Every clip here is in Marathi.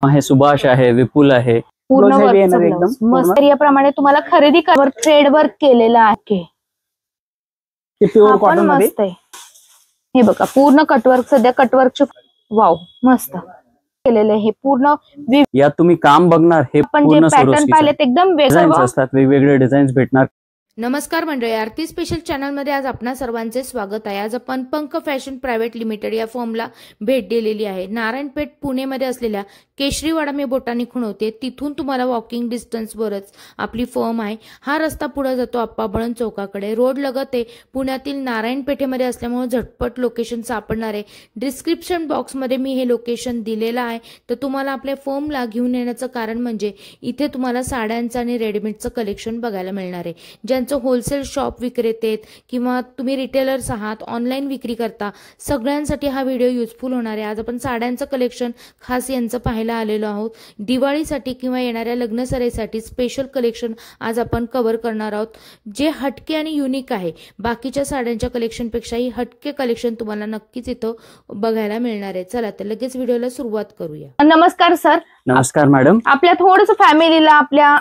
आहे, सुभाष आहे, विपुल आहे, पूर्ण वर्क मस्त याप्रमाणे तुम्हाला खरेदी कर थ्रेड वर्क केलेला आहे. ते प्युअर कॉटन मध्ये मस्त आहे. हे बघा पूर्ण कटवर्क, सध्या कटवर्कचे वाव मस्त केलेले. हे पूर्ण यात तुम्ही काम बघणार, हे पण जे पॅटर्न पाहिलेत एकदम वेगळे असतात, वेगवेगळे डिझाईन्स भेटणार. नमस्कार मंडळी, आरती स्पेशल चॅनलमध्ये आज आपणा सर्वांचे स्वागत आहे. आज आपण पंख फॅशन प्रायव्हेट लिमिटेड या फर्मला भेट दिलेली आहे. नारायणपेठ पुणेमध्ये असलेल्या केशरीवाडा मी बोटानी खुणवते, तिथून तुम्हाला वॉकिंग डिस्टन्सवरच आपली फर्म आहे. हा रस्ता पुढे जातो आप्पाबळण चौकाकडे, रोड लगत आहे. पुण्यातील नारायणपेठेमध्ये असल्यामुळे झटपट लोकेशन सापडणार आहे. डिस्क्रिप्शन बॉक्समध्ये मी हे लोकेशन दिलेलं आहे. तर तुम्हाला आपल्या फर्मला घेऊन येण्याचं कारण म्हणजे इथे तुम्हाला साड्यांचं आणि रेडीमेडचं कलेक्शन बघायला मिळणार आहे. ज्यांचं होलसेल शॉप विक्रेते किंवा तुम्ही रिटेलर्स आहात, ऑनलाईन विक्री करता, सगळ्यांसाठी हा व्हिडिओ युजफुल होणार आहे. आज आपण साड्यांचं कलेक्शन खास यांचं पाहायला आलेलो आहोत. दिवाळीसाठी किंवा येणाऱ्या लग्नसराईसाठी स्पेशल कलेक्शन आज आपण कव्हर करणार आहोत, जे हटके आणि युनिक आहे. बाकीच्या साड्यांच्या कलेक्शनपेक्षाही हटके कलेक्शन तुम्हाला नक्कीच इथं बघायला मिळणार आहे. चला तर लगेच व्हिडिओला सुरुवात करूया. नमस्कार सर. नमस्कार मॅडम. आपल्या थोडंसं फॅमिलीला आपल्या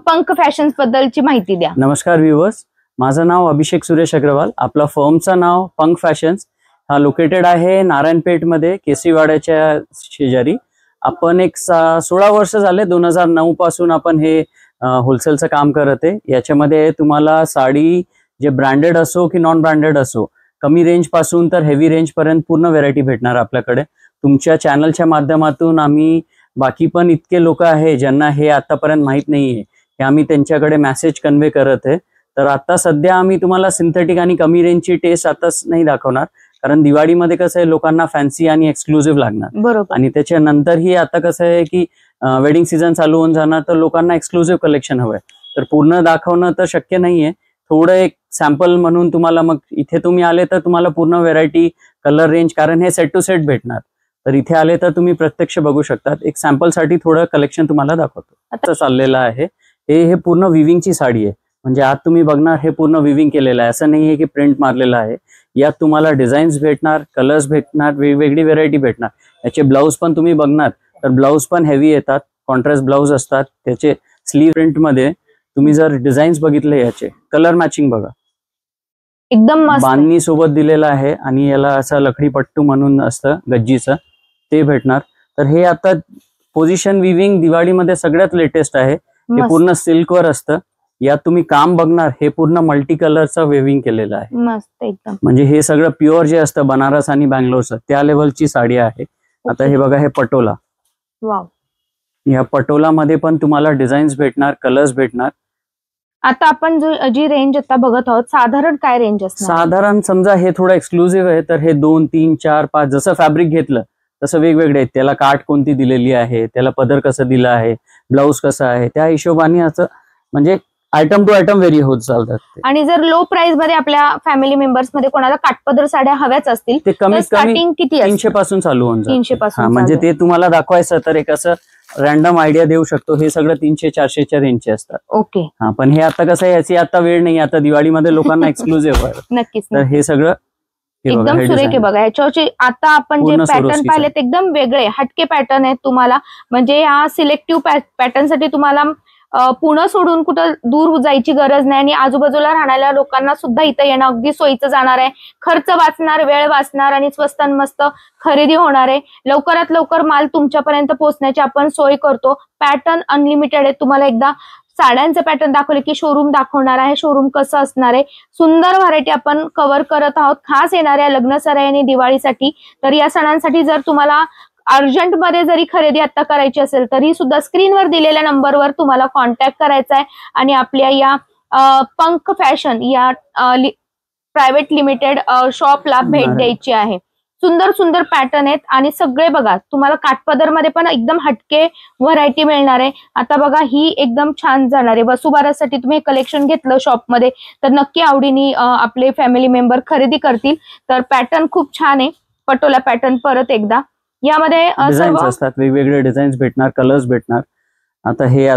पंख फॅशन्स बद्दलची माहिती द्या. नमस्कार व्ह्यूअर्स, माझं नाव अभिषेक सुरेश अग्रवाल. आपला फर्मचं नाव पंख फॅशन्स. हा लोकेटेड आहे नारायणपेठ मध्ये, केसरीवाड्याच्या शेजारी. आपण एक 16 वर्ष झाले, 2009 पासून आपण हे होलसेलचं काम करत आहे. याच्यामध्ये तुम्हाला साडी जे ब्रँडेड असो की नॉन ब्रँडेड असो, कमी रेंज पासून तर हेवी रेंज पर्यंत पूर्ण व्हेरायटी भेटणार आपल्याकडे. तुमच्या चॅनलच्या माध्यमातून आम्ही बाकी पण इतके लोक आहे ज्यांना हे आतापर्यंत माहित नाहीये, हे आम्ही त्यांच्याकडे मेसेज कन्वे करत आहे. तर आता सध्या आम्ही तुम्हाला सिंथेटिक आणि कमी रेंजची टेस्ट आताच नाही दाखवणार, कारण दिवाळीमध्ये कसं आहे, लोकांना फॅन्सी आणि एक्सक्लुझिव्ह लागणार. बरोबर. आणि त्याच्यानंतरही आता कसं आहे की वेडिंग सीझन चालू होऊन जाणार, तर लोकांना एक्सक्लुझिव्ह कलेक्शन हवंय. तर पूर्ण दाखवणं तर शक्य नाहीये, थोडं एक सॅम्पल म्हणून तुम्हाला, मग इथे तुम्ही आले तर तुम्हाला पूर्ण व्हेरायटी, कलर रेंज, कारण हे सेट टू सेट भेटणार. तर इथे आले तर तुम्ही प्रत्यक्ष बघू शकतात. एक सॅम्पल साठी थोडं कलेक्शन तुम्हाला दाखवतो. आता चाललेलं आहे हे पूर्ण विविंगची साडी आहे. म्हणजे आत तुम्ही बघणार हे पूर्ण विविंग केलेलं आहे, असं नाहीये की प्रिंट मारलेलं आहे. यात तुम्हाला डिझाईन्स भेटणार, कलर्स भेटणार, वेगवेगळी व्हेरायटी भेटणार. याचे ब्लाऊज पण तुम्ही बघणार तर ब्लाऊज पण हेवी येतात, कॉन्ट्रास्ट ब्लाऊज असतात. त्याचे स्लीव प्रिंट मध्ये तुम्ही जर डिझाईन्स बघितले, याचे कलर मॅचिंग बघा, एकदम मस्त बांधणी सोबत दिलेला आहे. आणि याला असं लकडी पट्टू म्हणून असतं गज्जीचं, ते भेटणार. तर हे आता पोझिशन विविंग दिवाळीमध्ये सगळ्यात लेटेस्ट आहे. हे पूर्ण सिल्कवर असतं. यात तुम्ही काम बघणार, हे पूर्ण मल्टी कलरचं वेविंग केलेलं आहे. मस्त एकदम. म्हणजे हे सगळं प्युअर जे असतं बनारस आणि बँगलोरचं, त्या लेवलची साडी आहे. आता हे बघा, हे पटोला. वाव. या पटोलामध्ये पण तुम्हाला डिझाईन्स भेटणार, कलर्स भेटणार. आता आपण जी रेंज आता बघत आहोत, साधारण काय रेंज असणार? साधारण समजा हे थोडं एक्सक्लुझिव्ह आहे, तर हे 2, 3, 4, 5 जसं फॅब्रिक घेतलं तसं वेगवेगळे आहेत. त्याला काठ कोणती दिलेली आहे, त्याला पदर कसं दिलं आहे, ब्लाऊज कसं आहे, त्या हिशोबाने असं म्हणजे आयटम टू आयटम व्हेरी होत चालतात. आणि जर लो प्राइस मध्ये आपल्या फॅमिली मेंबर्स मध्ये कोणाला काठपदर साड्या हव्याच असतील, ते कमीत कमी किती 300 पासून चालू होऊन जातं. 300 पासून. म्हणजे ते तुम्हाला दाखवायचं तर एक असं रॅन्डम आयडिया देऊ शकतो. हे सगळं 300-400च्या रेंजचे असतात. ओके. हा, पण हे आता कसं आहे, याची आता वेळ नाही. आता दिवाळीमध्ये लोकांना एक्सक्लुझिव्ह आहे. नक्कीच. तर हे सगळं एकदम सुरेख आहे बघा. ह्याच्यावरची आता आपण जे पॅटर्न पाहिले ते एकदम वेगळे हटके पॅटर्न आहेत. तुम्हाला म्हणजे या सिलेक्टिव्ह पॅटर्न साठी तुम्हाला पुणे सोडून कुठं दूर जायची गरज नाही, आणि आजूबाजूला राहणाऱ्या लोकांना सुद्धा इथं येणं अगदी सोयीचं जाणार आहे. खर्च वाचणार, वेळ वाचणार आणि स्वस्त मस्त खरेदी होणार आहे. लवकरात लवकर माल तुमच्यापर्यंत पोहोचण्याची आपण सोय करतो. पॅटर्न अनलिमिटेड आहे. तुम्हाला एकदा साड्यांचं पॅटर्न दाखवले की शोरूम दाखवणार आहे, शोरूम कसं असणार आहे. सुंदर व्हरायटी आपण कव्हर करत आहोत, खास येणाऱ्या लग्नसराई आणि दिवाळीसाठी. तर या सणांसाठी जर तुम्हाला अर्जंट मध्ये जरी खरेदी आता करायची असेल, तरी सुद्धा स्क्रीनवर दिलेल्या नंबरवर तुम्हाला कॉन्टॅक्ट करायचा आहे आणि आपल्या या पंख फॅशन या प्रायव्हेट लिमिटेड शॉपला भेट द्यायची आहे. सुंदर सुंदर पॅटर्न आहेत आणि सगळे बघा, तुम्हाला काठपदर मध्ये पण एकदम हटके व्हरायटी मिळणार आहे. आता बघा, ही एकदम छान जाणार आहे. वसुबारसाठी तुम्ही कलेक्शन घेतलं शॉपमध्ये तर नक्की आवडीने आपले फॅमिली मेंबर खरेदी करतील. तर पॅटर्न खूप छान आहे. पटोला पॅटर्न परत एकदा यामध्ये डिझाईन्स असतात, वेगवेगळे डिझाईन्स भेटणार, कलर्स भेटणार. आता हे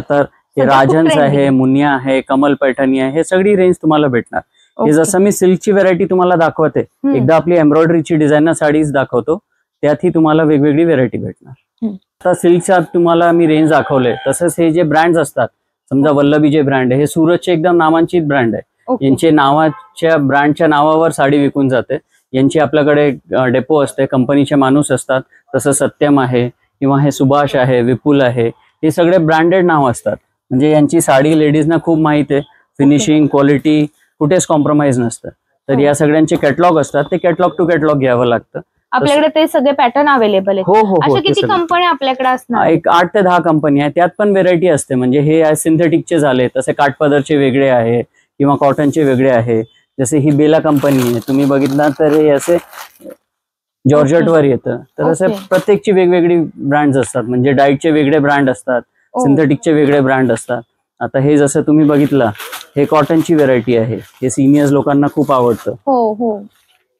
राजहंस आहे, मुनिया आहे, कमल पैठणी आहे, हे सगळी रेंज तुम्हाला भेटणार. हे जसं मी सिल्कची व्हेरायटी तुम्हाला दाखवते, एकदा आपली एम्ब्रॉयडरीची डिझायनर साडीज दाखवतो, त्यातही तुम्हाला वेगवेगळी व्हेरायटी भेटणार. आता सिल्कच्या तुम्हाला मी रेंज दाखवले, तसंच हे जे ब्रँड असतात, समजा वल्लभी जे ब्रँड आहे हे सुरतचे एकदम नामांकित ब्रँड आहे. यांचे नावाच्या ब्रँडच्या नावावर साडी विकून जाते. यांची आपल्याकडे डेपो असते, कंपनीचे माणूस असतात. तसं सत्यम आहे किंवा हे सुभाष आहे, विपुल आहे, हे सगळे ब्रँडेड नाव असतात. म्हणजे यांची साडी लेडीजना खूप माहिती आहे. फिनिशिंग, क्वालिटी कुठेच कॉम्प्रोमाइज नसतं. तर या सगळ्यांचे कॅटलॉग असतात, ते कॅटलॉग टू कॅटलॉग घ्यावं लागतं. आपल्याकडे ते सगळे पॅटर्न अवेलेबल आहेत. हो हो, अशा किती कंपनी आपल्याकडे असणार? एक 8 ते 10 कंपनी आहे. त्यात पण व्हेरायटी असते. म्हणजे हे सिंथेटिकचे झाले, तसे काठपदरचे वेगळे आहे किंवा कॉटनचे वेगळे आहे. जसे ही बेला कंपनी आहे, तुम्ही बघितला तर हे असे जॉर्जेट वर येतं. तर असे प्रत्येकची वेगवेगळी ब्रँड असतात. म्हणजे डाईटचे वेगळे ब्रँड असतात, सिंथेटिकचे वेगळे ब्रँड असतात. आता हे जसं तुम्ही बघितलं, हे कॉटनची व्हेरायटी आहे. हे सिनियर्स लोकांना खूप आवडतं. हो हो,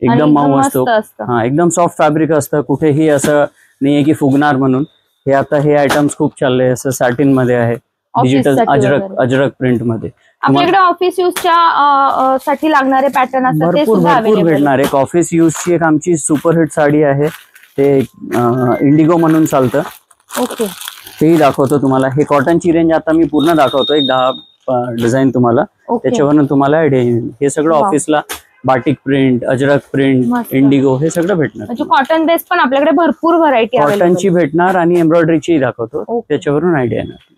एकदम मऊ असतो. हा, एकदम सॉफ्ट फॅब्रिक असतं. कुठेही असं नाहीये की फुगणार म्हणून. हे आता हे आयटम्स खूप चालले. असं सॅटिन मध्ये आहे, डिजिटल अजरक प्रिंट मध्ये. आपल्याकडे ऑफिस यूजच्या साठी लागणारे पॅटर्न असतात, ते सुद्धा भरपूर भेटणार. एक ऑफिस यूजची एक आमची सुपरहिट साडी आहे, ते इंडिगो म्हणून चालतं. ओके, तेही दाखवतो तुम्हाला. हे कॉटनची रेंज आता मी पूर्ण दाखवतो, एक 10 डिझाईन तुम्हाला, त्याच्यावरून तुम्हाला आयडिया येईल. हे सगळं ऑफिसला batik print, Ajrak print, Indigo हे सगळं भेटणार. म्हणजे कॉटन बेस पण आपल्याकडे भरपूर व्हरायटी कॉटनची भेटणार आणि एम्ब्रॉयडरीची दाखवतो, त्याच्यावरून आयडिया येणार.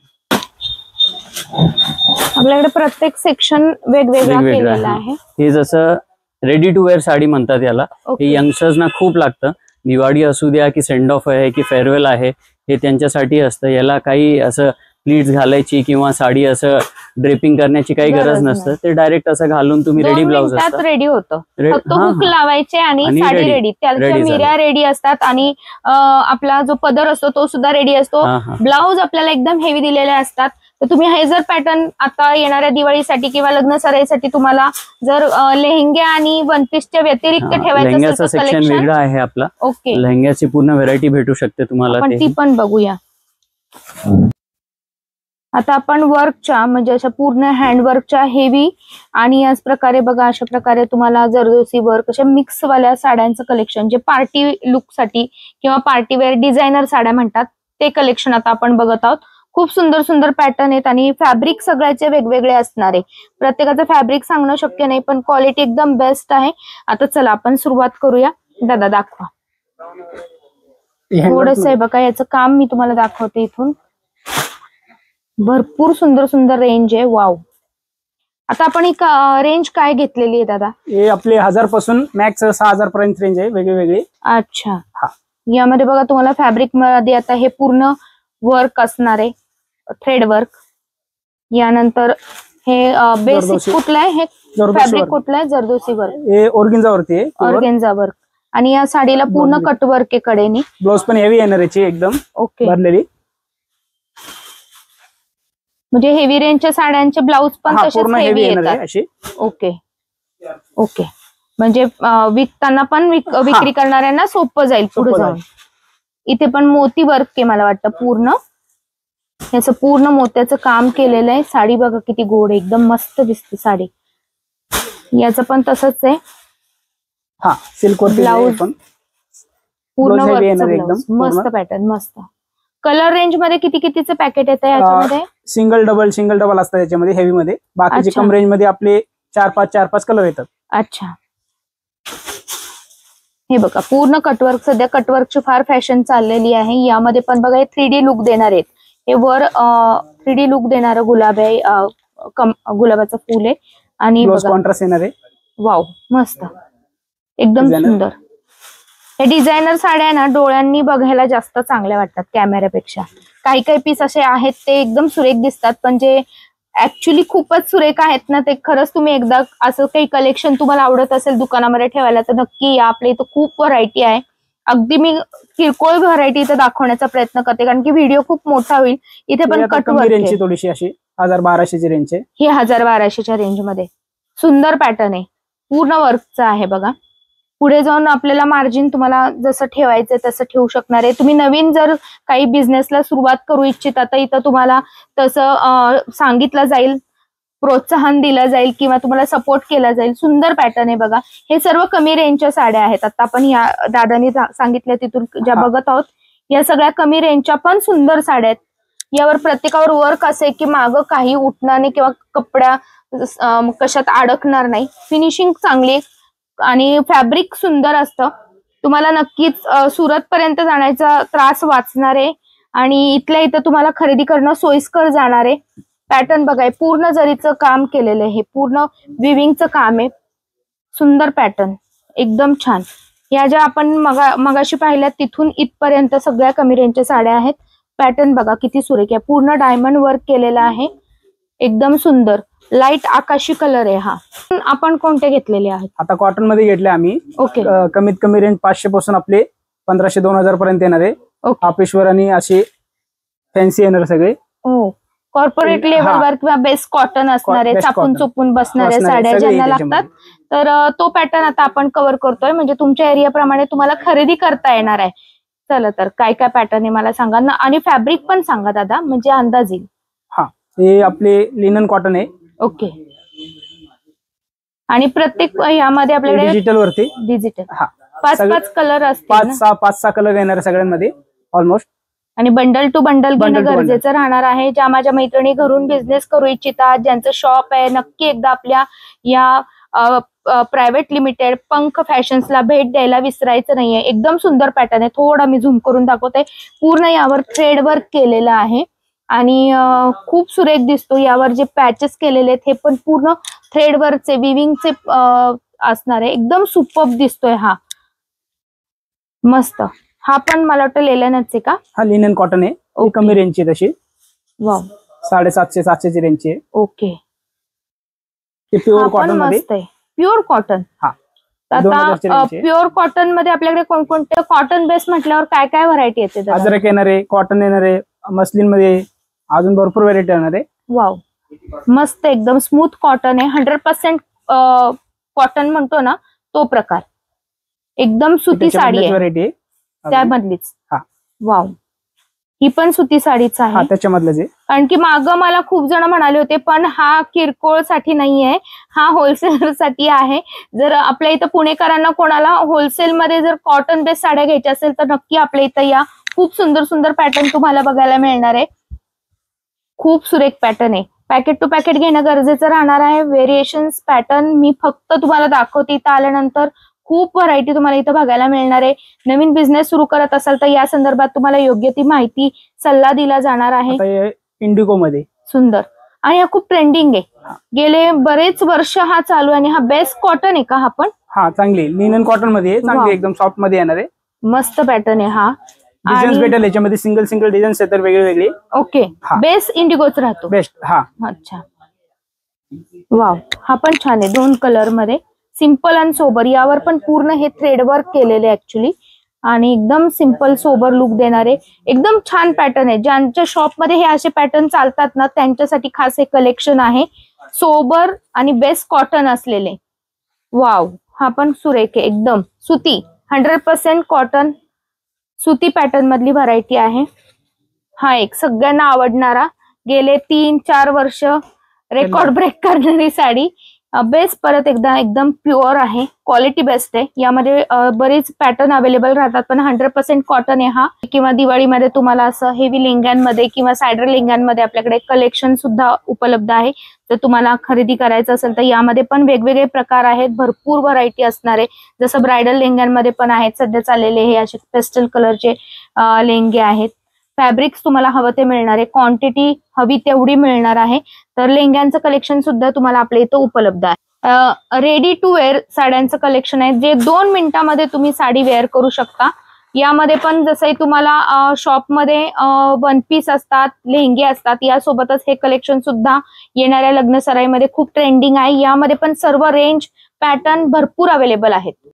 आपल्याकडे प्रत्येक सेक्शन वेगवेगळा केलेला आहे. हे जसं रेडी टू वेअर साडी म्हणतात याला. हे यंगस्टर्सना खूप लागतं. दिवाळी असू द्या की सेंड ऑफ आहे की फेअरवेल आहे, हे त्यांच्यासाठी असतं. याला काही असं प्लीट्स घालायची किंवा साडी असं ड्रेपिंग करण्याची काही गरज नसतं. ते डायरेक्ट असं घालून तुम्ही रेडी ब्लाउज असतात, रेडी होतं. फक्त हुक लावायचे आणि साडी रेडी. त्याच्या मिऱ्या रेडी असतात आणि आपला जो पदर असतो तो सुद्धा रेडी असतो. ब्लाउज आपल्याला एकदम हेवी दिलेले असतात. तर तुम्ही हे जर पॅटर्न आता येणाऱ्या दिवाळीसाठी किंवा लग्न सराईसाठी तुम्हाला जर लेहंगा आणि वन पीसच्या व्यतिरिक्त ठेवायचं असेल, सेक्शन वेगळा आहे आपला. ओके, लेहंग्याची पूर्ण व्हेरायटी भेटू शकते तुम्हाला. आपण ती पण बघूया. आता आपण वर्कच्या म्हणजे अशा पूर्ण हँडवर्कच्या हेवी आणि याच प्रकारे बघा, अशा प्रकारे तुम्हाला जरदोसी वर्क, अशा मिक्स वाल्या साड्यांचं कलेक्शन, जे पार्टी लुक साठी किंवा पार्टी वेअर डिझायनर साड्या म्हणतात, ते कलेक्शन आता आपण बघत आहोत. खूप सुंदर सुंदर पॅटर्न आहेत आणि फॅब्रिक सगळ्याचे वेगवेगळे असणार आहे. प्रत्येकाचं फॅब्रिक सांगणं शक्य नाही, पण क्वालिटी एकदम बेस्ट आहे. आता चला आपण सुरुवात करूया. दादा दाखवा थोडंसं आहे बघा, याचं काम मी तुम्हाला दाखवते. इथून भरपूर सुंदर सुंदर रेंज आहे. वाव. आता आपण एक रेंज काय घेतलेली आहे दादा? हे आपले 1000 पासून मॅक्स 6000 पर्यंत रेंज आहे, वेगळी. अच्छा, यामध्ये बघा तुम्हाला फॅब्रिक मध्ये आता हे पूर्ण वर्क असणार आहे, थ्रेड वर्क. यानंतर हे बेसिक कुठलं आहे, हे फॅब्रिक कुठलं आहे? जरदोसी वर्क. हे ऑर्गेन्झा वरती आहे, ऑर्गेन्झा वर्क. आणि या साडीला पूर्ण कट वर्क आहे कडेनी. ब्लाउज पण हेवी येणार याची, एकदम ओके भरलेली. म्हणजे हेवी रेंजच्या साड्यांचे ब्लाउज पण तसेच हेवी येतात. ओके ओके, म्हणजे विकताना पण विक्री करणाऱ्यांना सोपं जाईल पुढे जाऊन. इथे पण मोती वर्क आहे मला वाटतं पूर्ण. याचं पूर्ण मोत्याचं काम केलेलं आहे. साडी बघा किती गोड आहे, एकदम मस्त दिसते साडी. याचं पण तसंच आहे. सिल्क ब्लाउज पूर्ण वर्क, मस्त पॅटर्न, मस्त. कलर रेंज मध्ये किती कितीचं पॅकेट येतं याच्यामध्ये? सिंगल डबल असतात याच्यामध्ये हेवी मध्ये. बाकीचे कम रेंज मध्ये आपले 4-5 कलर येतात. अच्छा, हे बघा पूर्ण कटवर्क. सध्या कटवर्कची फार फॅशन चाललेली आहे. यामध्ये पण बघा हे 3D लुक देणार आहेत. हे वर 3D लुक देणारं गुलाब आहे, गुलाबाचं फुल आहे. आणि कॉन्ट्रास्ट येणार आहे. वाव, मस्त, एकदम सुंदर. हे डिझायनर साड्या ना डोळ्यांनी बघायला जास्त चांगल्या वाटतात कॅमेऱ्यापेक्षा. काही काही पीस असे आहेत ते एकदम सुरेख दिसतात, पण जे ऍक्च्युली खूपच सुरेख आहेत ना, ते खरंच तुम्ही एकदा असं काही कलेक्शन तुम्हाला आवडत असेल दुकानामध्ये ठेवायला तर नक्की या. आपल्या इथं खूप व्हरायटी आहे. अगदी मी किरकोळ व्हरायटी इथं दाखवण्याचा प्रयत्न करते, कारण की व्हिडिओ खूप मोठा होईल. इथे पण रेंजची थोडीशी अशी 1000-1200ची रेंज आहे. हे 1000-1200च्या रेंज मध्ये सुंदर पॅटर्न आहे, पूर्ण वर्कचा आहे बघा. पुढे जाऊन आपल्याला मार्जिन तुम्हाला जसं ठेवायचं तसं ठेवू शकणार आहे. तुम्ही नवीन जर काही बिझनेसला सुरुवात करू इच्छिता तर इथं तुम्हाला तसं सांगितलं जाईल, प्रोत्साहन दिलं जाईल किंवा तुम्हाला सपोर्ट केला जाईल. सुंदर पॅटर्न आहे बघा. हे सर्व कमी रेंजच्या साड्या आहेत. आता आपण या दादानी सांगितल्या तिथून ज्या बघत आहोत, या सगळ्या कमी रेंजच्या पण सुंदर साड्या आहेत. यावर प्रत्येकावर वर्क असे की मागं काही उठणार नाही किंवा कपड्या कशात अडकणार नाही. फिनिशिंग चांगली आणि फॅब्रिक सुंदर असतं. तुम्हाला नक्कीच सुरत पर्यंत जाण्याचा त्रास वाचणार आहे आणि इथल्या इथं तुम्हाला खरेदी करणं सोयीस्कर जाणार आहे. पॅटर्न बघाय पूर्ण जरीचं काम केलेलं आहे. हे पूर्ण विविंगचं काम आहे. सुंदर पॅटर्न एकदम छान. या ज्या आपण मगाशी पाहिल्या तिथून इथपर्यंत सगळ्या कमी रेंजच्या साड्या आहेत. पॅटर्न बघा किती सुरेख आहे. पूर्ण डायमंड वर्क केलेला आहे. एकदम सुंदर लाईट आकाशी कलर आहे हा. आपण कोणते घेतलेले आहेत? आता कॉटन मध्ये घेतले आम्ही. ओके. कमीत कमी रेंज 500 पासून आपले 1500-2000 पर्यंत येणार आहे. ऑफिसवर आणि असे फॅन्सी येणार सगळे. हो. कॉर्पोरेट लेवलवर किंवा बेस्ट कॉटन असणारे चापून चुपून बसणाऱ्या साड्या ज्यांना लागतात तर तो पॅटर्न आता आपण कव्हर करतोय. म्हणजे तुमच्या एरियाप्रमाणे तुम्हाला खरेदी करता येणार आहे. चला तर काय काय पॅटर्न आहे मला सांगा ना आणि फॅब्रिक पण सांगा दादा म्हणजे अंदाज येईल. हा हे आपले लिनन कॉटन आहे. ओके. आणि प्रत्येक यामध्ये आपल्याकडे डिजिटल वरती डिजिटल हा 5 कलर असतील. 5-6 कलर येणार सगळ्यांमध्ये ऑलमोस्ट. आणि बंडल टू बंडल घेणं गरजेचं राहणार आहे. ज्या माझ्या मैत्रिणी घरून बिझनेस करू इच्छितात ज्यांचं शॉप आहे नक्की एकदा आपल्या या प्रायव्हेट लिमिटेड पंख फॅशन्सला भेट द्यायला विसरायचं नाहीये. एकदम सुंदर पॅटर्न आहे. थोडा मी झूम करून दाखवते. पूर्ण यावर थ्रेड वर्क केलेलं आहे आणि खूप सुरेख दिसतो. यावर जे पॅचेस केलेले आहेत हे पण पूर्ण थ्रेड वर्कचे विविंगचे असणार आहे. एकदम सुपर्ब दिसतोय हा. मस्त. हा पण मला वाटतं लेलनच आहे का? हा लिनन कॉटन आहे. कमी रेंजची तशी. वाव. 750-700 रेंजची आहे. ओके. प्युअर कॉटन मध्ये. Pure cotton. हा. आता प्युअर कॉटन मध्ये आपल्याकडे कोणकोणते कॉटन बेस म्हटल्यावर काय काय व्हरायटी येते? अजरक येणार आहे, कॉटन येणार आहे, मस्लिन मध्ये अजून भरपूर व्हरायटी येणार आहे. वाव. मस्त एकदम स्मूथ कॉटन आहे. 100% कॉटन म्हणतो ना तो प्रकार. एकदम सुती साडी आहे त्यामधलीच. वाव. ही पण सुती साडीच आहे. त्याच्यामधलंच आहे. कारण की मागं मला खूप जण म्हणाले होते पण हा किरकोळ साठी नाहीये हा होलसेलर साठी आहे. जर आपल्या इथं पुणेकरांना कोणाला होलसेल मध्ये जर कॉटन बेस साड्या घ्यायच्या असेल तर नक्की आपल्या इथं या. खूप सुंदर सुंदर पॅटर्न तुम्हाला बघायला मिळणार आहे. खूप सुरेख पॅटर्न आहे. पॅकेट टू पॅकेट घेणं गरजेचं राहणार आहे. व्हेरिएशन्स पॅटर्न मी फक्त तुम्हाला दाखवते. इथं आल्यानंतर खूप व्हरायटी तुम्हाला इथं बघायला मिळणार आहे. नवीन बिझनेस सुरू करत असाल तर या संदर्भात तुम्हाला योग्य ती माहिती सल्ला दिला जाणार आहे. इंडिगो मध्ये सुंदर आणि हा खूप ट्रेंडिंग आहे. गेले बरेच वर्ष हा चालू आहे आणि हा बेस्ट कॉटन आहे का हा पण? हा चांगली लिनन कॉटन मध्ये चांगली एकदम सॉफ्ट मध्ये येणार आहे. मस्त पॅटर्न आहे हा. डिझाईन्स भेटेल याच्यामध्ये. सिंगल डिझाईन्स आहेत तर वेगळे वेगळे. ओके. बेस्ट इंडिगोच राहतो. बेस्ट. हा. अच्छा. वाव. हा पण छान आहे. 2 कलर मध्ये सिंपल आणि सोबर. यावर पण पूर्ण हे थ्रेड वर्क केलेले ऍक्च्युली आणि एकदम सिंपल सोबर लुक देणारे एकदम छान पॅटर्न आहे. ज्यांच्या शॉप मध्ये हे असे पॅटर्न चालतात ना त्यांच्यासाठी खास हे कलेक्शन आहे. सोबर आणि बेस्ट कॉटन असलेले. वाव. हा पण सुरेख आहे. एकदम सुती 100% कॉटन सुती पॅटर्न मधली व्हरायटी आहे. हा एक सगळ्यांना आवडणारा गेले 3-4 वर्ष रेकॉर्ड ब्रेक करणारी साडी. बेस्ट परत एकदा एकदम प्युअर आहे. क्वालिटी बेस्ट आहे. यामध्ये बरेच पॅटर्न अवेलेबल राहतात पण 100% कॉटन आहे हा. किंवा दिवाळीमध्ये तुम्हाला असं हेवी लेंग्यांमध्ये किंवा सायडर लेंग्यांमध्ये आपल्याकडे कलेक्शन सुद्धा उपलब्ध आहे. जर तुम्हाला खरेदी करायचं असेल तर यामध्ये पण वेगवेगळे प्रकार आहेत. भरपूर व्हरायटी असणार आहे. जसं ब्रायडल लेंग्यांमध्ये पण आहेत सध्या चाललेले हे असे पेस्टल कलरचे लेंगे आहेत. फॅब्रिक्स तुम्हाला हवं ते मिळणार आहे. क्वांटिटी हवी तेवढी मिळणार आहे. तर लेंग्यांचं कलेक्शन सुद्धा तुम्हाला आपल्या इथं उपलब्ध आहे. रेडी टू वेअर साड्यांचं कलेक्शन आहे जे 2 मिनिटांमध्ये तुम्ही साडी वेअर करू शकता. यामध्ये पण जसंही तुम्हाला शॉपमध्ये 1 पीस असतात लेहंगे असतात यासोबतच हे कलेक्शन सुद्धा येणाऱ्या लग्न सराईमध्ये खूप ट्रेंडिंग आहे. यामध्ये पण सर्व रेंज पॅटर्न भरपूर अवेलेबल आहेत.